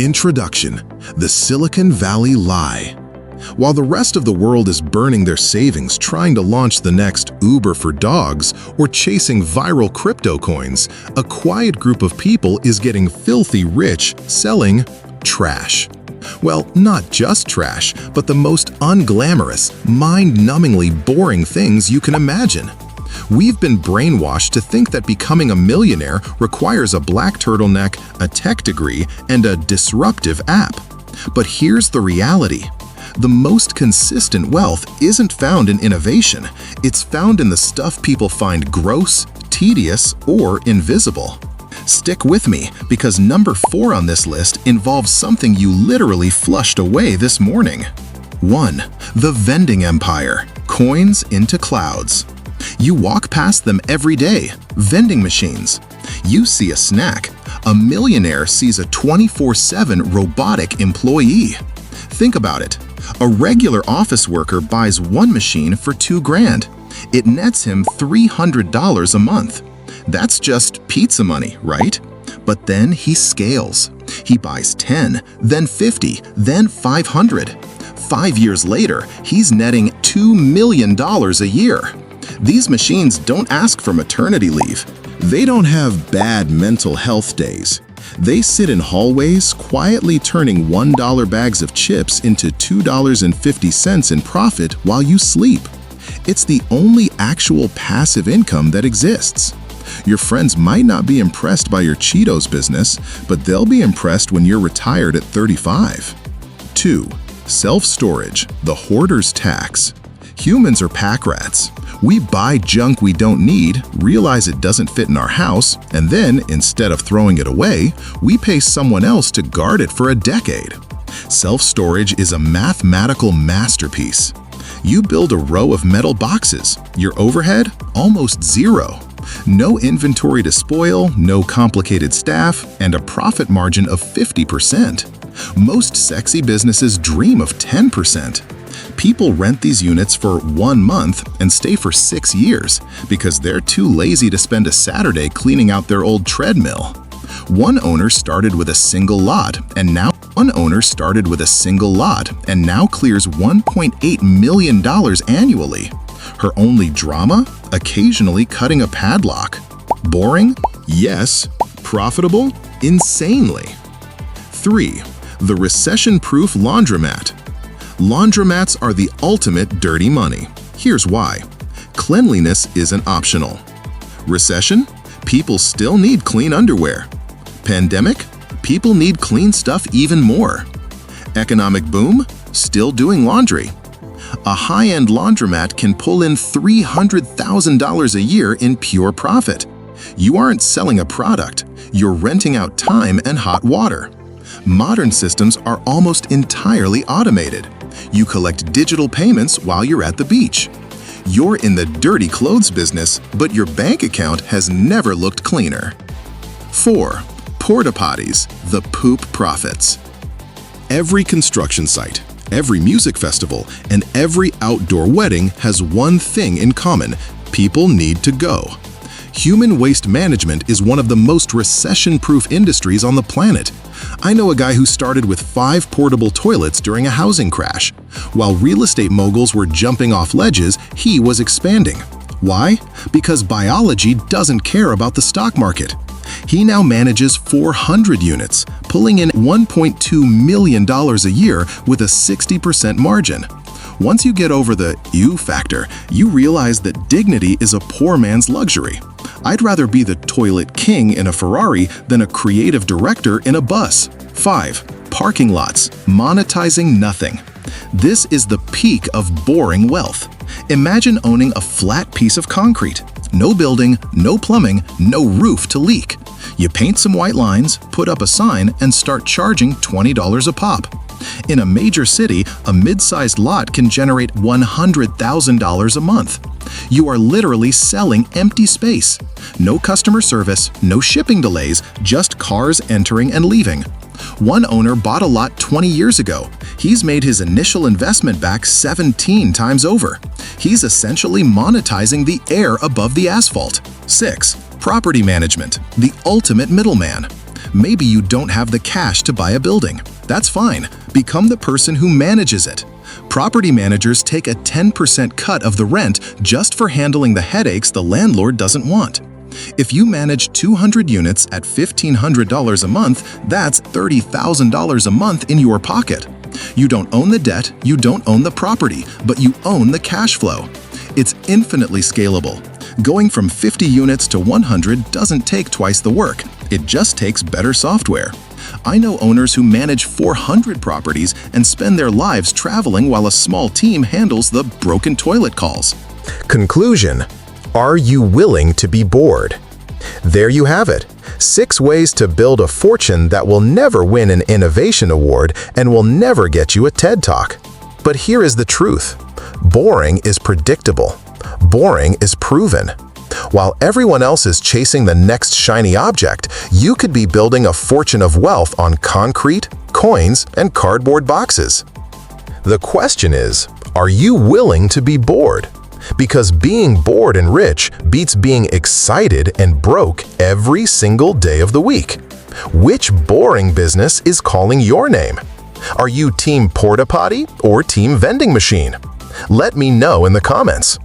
Introduction: the Silicon Valley Lie. While the rest of the world is burning their savings trying to launch the next Uber for dogs or chasing viral crypto coins, a quiet group of people is getting filthy rich selling trash. Well, not just trash, but the most unglamorous, mind-numbingly boring things you can imagine. We've been brainwashed to think that becoming a millionaire requires a black turtleneck, a tech degree, and a disruptive app. But here's the reality. The most consistent wealth isn't found in innovation. It's found in the stuff people find gross, tedious, or invisible. Stick with me, because number 4 on this list involves something you literally flushed away this morning. 1. The vending empire. Coins into clouds. You walk past them every day, vending machines. You see a snack. A millionaire sees a 24/7 robotic employee. Think about it. A regular office worker buys one machine for $2,000. It nets him $300 a month. That's just pizza money, right? But then he scales. He buys 10, then 50, then 500. 5 years later, he's netting $2 million a year. These machines don't ask for maternity leave. They don't have bad mental health days. They sit in hallways quietly turning $1 bags of chips into $2.50 in profit while you sleep. It's the only actual passive income that exists. Your friends might not be impressed by your Cheetos business, but they'll be impressed when you're retired at 35. 2. Self-storage, the hoarder's tax. Humans are pack rats. We buy junk we don't need, realize it doesn't fit in our house, and then, instead of throwing it away, we pay someone else to guard it for a decade. Self-storage is a mathematical masterpiece. You build a row of metal boxes. Your overhead? Almost zero. No inventory to spoil, no complicated staff, and a profit margin of 50%. Most sexy businesses dream of 10%. People rent these units for 1 month and stay for 6 years because they're too lazy to spend a Saturday cleaning out their old treadmill. One owner started with a single lot and now clears $1.8 million annually. Her only drama? Occasionally cutting a padlock. Boring? Yes. Profitable? Insanely. 3. The recession-proof laundromat. Laundromats are the ultimate dirty money. Here's why. Cleanliness isn't optional. Recession? People still need clean underwear. Pandemic? People need clean stuff even more. Economic boom? Still doing laundry. A high-end laundromat can pull in $300,000 a year in pure profit. You aren't selling a product, you're renting out time and hot water. Modern systems are almost entirely automated. You collect digital payments while you're at the beach. You're in the dirty clothes business, but your bank account has never looked cleaner. 4. Porta potties, the poop profits. Every construction site, every music festival, and every outdoor wedding has one thing in common: people need to go. Human waste management is one of the most recession-proof industries on the planet. I know a guy who started with 5 portable toilets during a housing crash. While real estate moguls were jumping off ledges, he was expanding. Why? Because biology doesn't care about the stock market. He now manages 400 units, pulling in $1.2 million a year with a 60% margin. Once you get over the "you" factor, you realize that dignity is a poor man's luxury. I'd rather be the toilet king in a Ferrari than a creative director in a bus. 5. Parking lots, monetizing nothing. This is the peak of boring wealth. Imagine owning a flat piece of concrete. No building, no plumbing, no roof to leak. You paint some white lines, put up a sign, and start charging $20 a pop. In a major city, a mid-sized lot can generate $100,000 a month. You are literally selling empty space. No customer service, no shipping delays, just cars entering and leaving. One owner bought a lot 20 years ago. He's made his initial investment back 17 times over. He's essentially monetizing the air above the asphalt. 6. Property management, the ultimate middleman. Maybe you don't have the cash to buy a building. That's fine. Become the person who manages it. Property managers take a 10% cut of the rent just for handling the headaches the landlord doesn't want. If you manage 200 units at $1,500 a month, that's $30,000 a month in your pocket. You don't own the debt, you don't own the property, but you own the cash flow. It's infinitely scalable. Going from 50 units to 100 doesn't take twice the work. It just takes better software. I know owners who manage 400 properties and spend their lives traveling while a small team handles the broken toilet calls. Conclusion: are you willing to be bored? There you have it. 6 ways to build a fortune that will never win an innovation award and will never get you a TED Talk. But here is the truth. Boring is predictable. Boring is proven. While everyone else is chasing the next shiny object, you could be building a fortune of wealth on concrete, coins, and cardboard boxes. The question is, are you willing to be bored? Because being bored and rich beats being excited and broke every single day of the week. Which boring business is calling your name? Are you team porta potty or team vending machine? Let me know in the comments.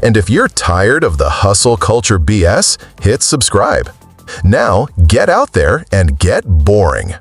And if you're tired of the hustle culture BS, hit subscribe. Now, get out there and get boring.